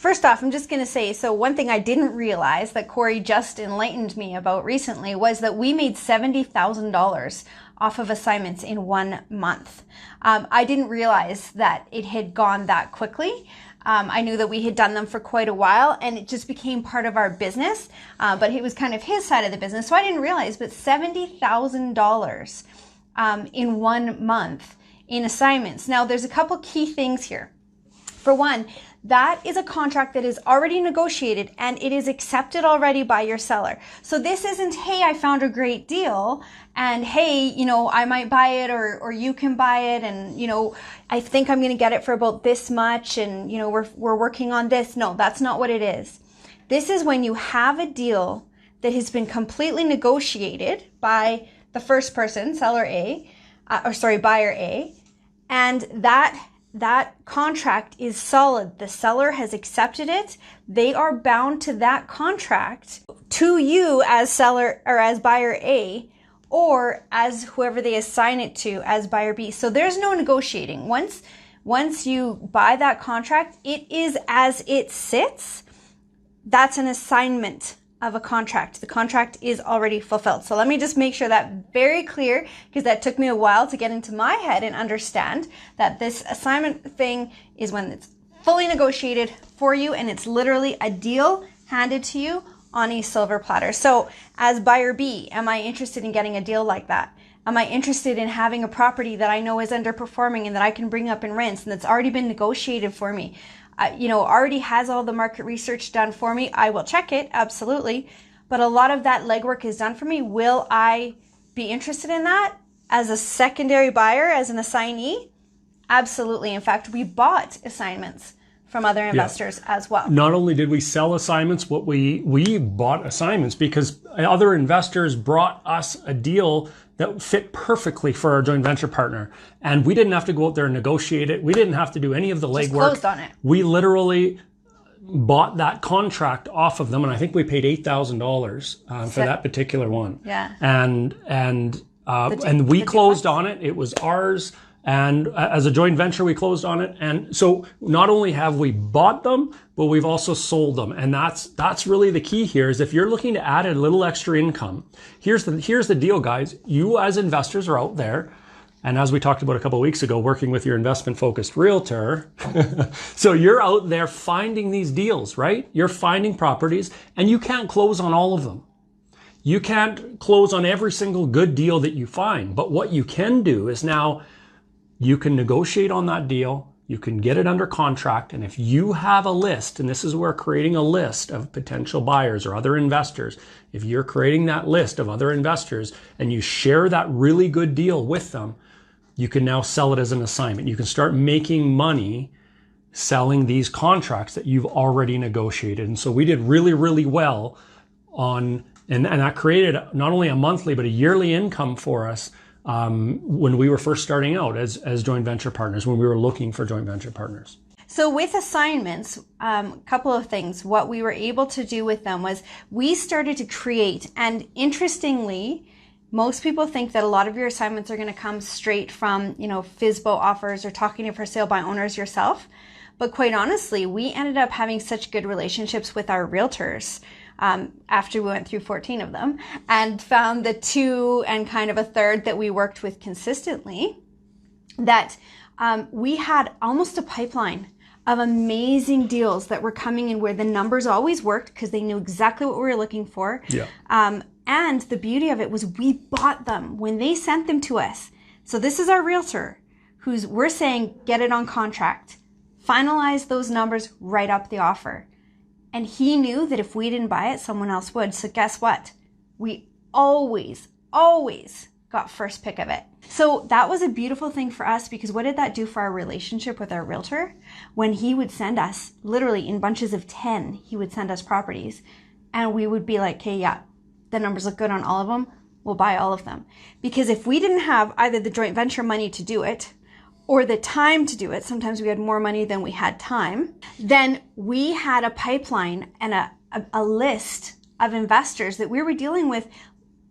First off, I'm just going to say, so one thing I didn't realize that Corey just enlightened me about recently was that we made $70,000 off of assignments in 1 month. I didn't realize that it had gone that quickly. I knew that we had done them for quite a while and it just became part of our business, but it was kind of his side of the business. So I didn't realize, but $70,000 in 1 month in assignments. Now there's a couple key things here. For one, that is a contract that is already negotiated and it is accepted already by your seller. So this isn't, hey, I found a great deal and hey, you know, I might buy it or you can buy it and, you know, I think I'm going to get it for about this much and, you know, we're working on this. No, that's not what it is. This is when you have a deal that has been completely negotiated by the first person, seller A, buyer A, and that contract is solid. The seller has accepted it. They are bound to that contract to you as seller or as buyer A or as whoever they assign it to as buyer B. So there's no negotiating. Once you buy that contract, it is as it sits. That's an assignment of a contract. The contract is already fulfilled. So let me just make sure that very clear, because that took me a while to get into my head and understand that this assignment thing is when it's fully negotiated for you and it's literally a deal handed to you on a silver platter. So as buyer B, am I interested in getting a deal like that? Am I interested in having a property that I know is underperforming and that I can bring up in rents and that's already been negotiated for me? Already has all the market research done for me. I will check it, absolutely. But a lot of that legwork is done for me. Will I be interested in that as a secondary buyer, as an assignee? Absolutely. In fact, we bought assignments from other investors as well. Not only did we sell assignments, but we bought assignments because other investors brought us a deal that fit perfectly for our joint venture partner. And we didn't have to go out there and negotiate it. We didn't have to do any of the legwork. Closed on it. We literally bought that contract off of them. And I think we paid $8,000 for that particular one. Yeah. And we closed on it. It was ours. And as a joint venture, we closed on it. And so not only have we bought them, but we've also sold them. And that's really the key here is if you're looking to add a little extra income, here's the deal, guys. You as investors are out there. And as we talked about a couple of weeks ago, working with your investment focused realtor. So you're out there finding these deals, right? You're finding properties and you can't close on all of them. You can't close on every single good deal that you find. But what you can do is now you can negotiate on that deal. You can get it under contract. And if you have a list, and this is where creating a list of potential buyers or other investors, if you're creating that list of other investors and you share that really good deal with them, you can now sell it as an assignment. You can start making money selling these contracts that you've already negotiated. And so we did really, really well on, and that created not only a monthly, but a yearly income for us when we were first starting out as joint venture partners, when we were looking for joint venture partners. So with assignments, a couple of things. What we were able to do with them was we started to create, and interestingly, most people think that a lot of your assignments are going to come straight from, FSBO offers or talking to for sale by owners yourself. But quite honestly, we ended up having such good relationships with our realtors after we went through 14 of them and found the 2 and kind of a third that we worked with consistently, that we had almost a pipeline of amazing deals that were coming in where the numbers always worked because they knew exactly what we were looking for. Yeah. And the beauty of it was we bought them when they sent them to us. So this is our realtor we're saying, get it on contract, finalize those numbers, write up the offer. And he knew that if we didn't buy it, someone else would. So guess what? We always got first pick of it. So that was a beautiful thing for us because what did that do for our relationship with our realtor? When he would send us, literally in bunches of 10, he would send us properties and we would be like, okay, yeah, the numbers look good on all of them. We'll buy all of them. Because if we didn't have either the joint venture money to do it or the time to do it, sometimes we had more money than we had time, then we had a pipeline and a list of investors that we were dealing with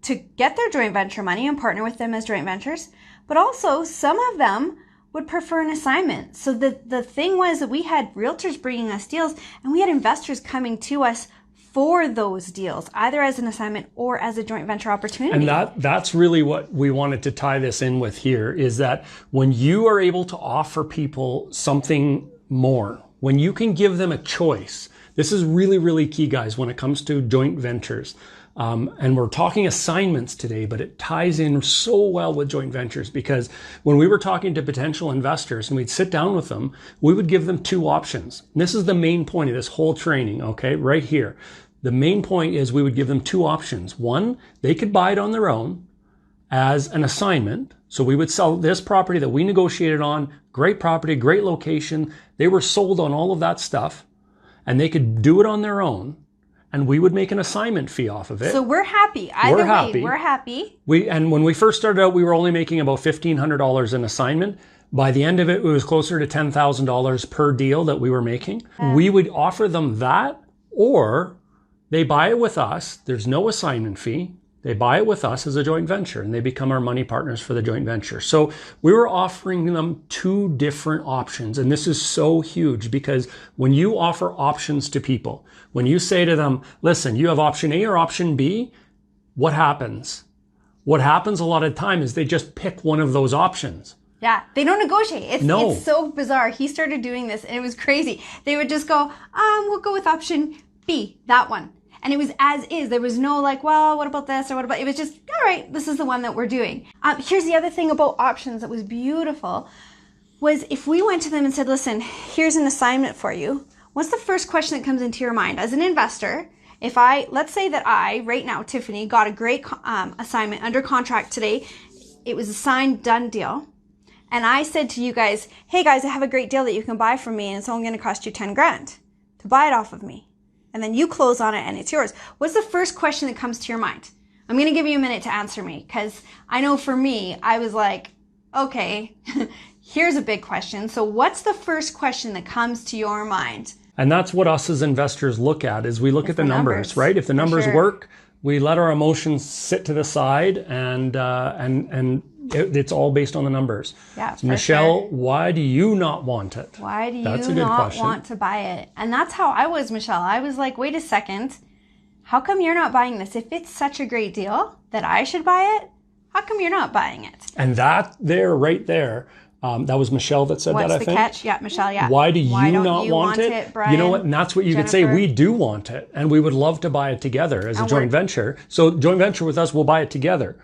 to get their joint venture money and partner with them as joint ventures. But also some of them would prefer an assignment. So the thing was that we had realtors bringing us deals, and we had investors coming to us for those deals, either as an assignment or as a joint venture opportunity. And that's really what we wanted to tie this in with here, is that when you are able to offer people something more, when you can give them a choice, this is really, really key, guys, when it comes to joint ventures. And we're talking assignments today, but it ties in so well with joint ventures, because when we were talking to potential investors and we'd sit down with them, we would give them two options. And this is the main point of this whole training, okay, right here. The main point is we would give them two options. One, they could buy it on their own as an assignment. So we would sell this property that we negotiated on, great property, great location. They were sold on all of that stuff, and they could do it on their own. And we would make an assignment fee off of it. So we're happy. Either way, we're happy. And when we first started out, we were only making about $1,500 an assignment. By the end of it, it was closer to $10,000 per deal that we were making. We would offer them that, or they buy it with us. There's no assignment fee. They buy it with us as a joint venture, and they become our money partners for the joint venture. So we were offering them two different options. And this is so huge, because when you offer options to people, when you say to them, listen, you have option A or option B, what happens? What happens a lot of the time is they just pick one of those options. Yeah, they don't negotiate. It's so bizarre. He started doing this and it was crazy. They would just go, we'll go with option B, that one. And it was as is. There was no like, well, what about this or what about, it was just, all right, this is the one that we're doing. Here's the other thing about options that was beautiful, was if we went to them and said, listen, here's an assignment for you. What's the first question that comes into your mind as an investor? Let's say that I, right now, Tiffany, got a great assignment under contract today. It was a signed, done deal. And I said to you guys, hey guys, I have a great deal that you can buy from me, and it's only going to cost you 10 grand to buy it off of me. And then you close on it and it's yours. What's the first question that comes to your mind? I'm going to give you a minute to answer me, because I know for me, I was like, okay, here's a big question. So what's the first question that comes to your mind? And that's what us as investors look at, is we look at the numbers, right? If the numbers work, we let our emotions sit to the side, and it's all based on the numbers. Yeah, so Michelle, why do you not want it? Why do you not want to buy it? And that's how I was, Michelle. I was like, wait a second. How come you're not buying this? If it's such a great deal that I should buy it, how come you're not buying it? And that there, right there, that was Michelle that said that, I think. What's the catch? Yeah, Michelle, yeah. Why do you not want it? Brian, you know what? And that's what you could say. We do want it, and we would love to buy it together as a joint venture. So joint venture with us, we'll buy it together.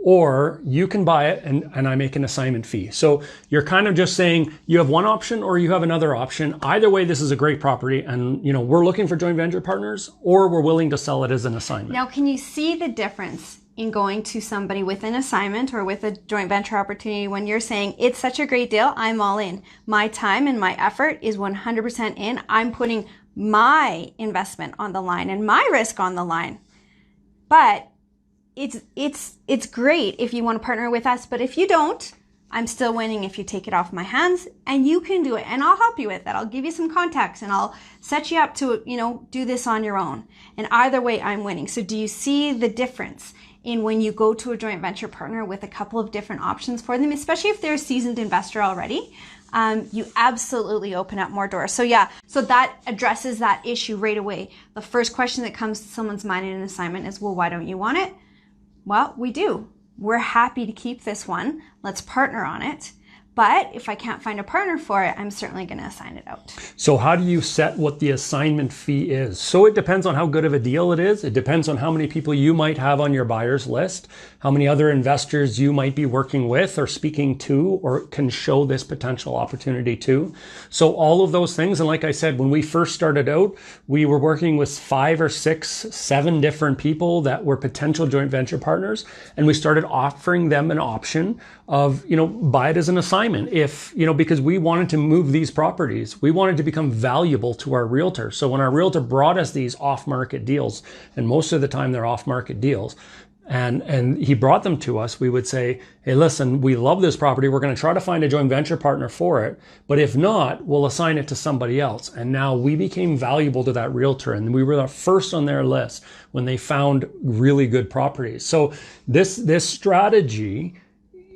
Or you can buy it and I make an assignment fee. So you're kind of just saying you have one option or you have another option. Either way, this is a great property, and we're looking for joint venture partners, or we're willing to sell it as an assignment. Now, can you see the difference in going to somebody with an assignment or with a joint venture opportunity when you're saying it's such a great deal, I'm all in. My time and my effort is 100% in. I'm putting my investment on the line and my risk on the line. But it's great if you want to partner with us, but if you don't, I'm still winning if you take it off my hands, and you can do it, and I'll help you with that. I'll give you some contacts and I'll set you up to, do this on your own. And either way, I'm winning. So do you see the difference in when you go to a joint venture partner with a couple of different options for them, especially if they're a seasoned investor already? You absolutely open up more doors. So yeah, so that addresses that issue right away. The first question that comes to someone's mind in an assignment is, well, why don't you want it? Well, we do. We're happy to keep this one. Let's partner on it. But if I can't find a partner for it, I'm certainly going to assign it out. So how do you set what the assignment fee is? So it depends on how good of a deal it is. It depends on how many people you might have on your buyer's list, how many other investors you might be working with or speaking to or can show this potential opportunity to. So all of those things. And like I said, when we first started out, we were working with 5 or 6, 7 different people that were potential joint venture partners. And we started offering them an option of, buy it as an assignment. Because we wanted to move these properties. We wanted to become valuable to our realtor. So when our realtor brought us these off-market deals, and most of the time they're off-market deals, and he brought them to us, we would say, hey, listen, we love this property. We're going to try to find a joint venture partner for it. But if not, we'll assign it to somebody else. And now we became valuable to that realtor. And we were the first on their list when they found really good properties. So this strategy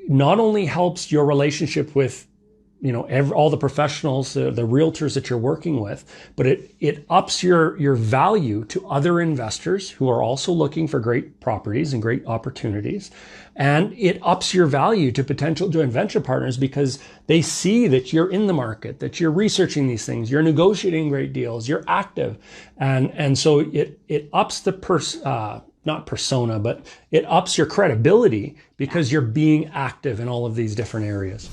not only helps your relationship with all the professionals, the realtors that you're working with, but it ups your value to other investors who are also looking for great properties and great opportunities. And it ups your value to potential joint venture partners because they see that you're in the market, that you're researching these things, you're negotiating great deals, you're active. And so it ups the not persona, but it ups your credibility because you're being active in all of these different areas.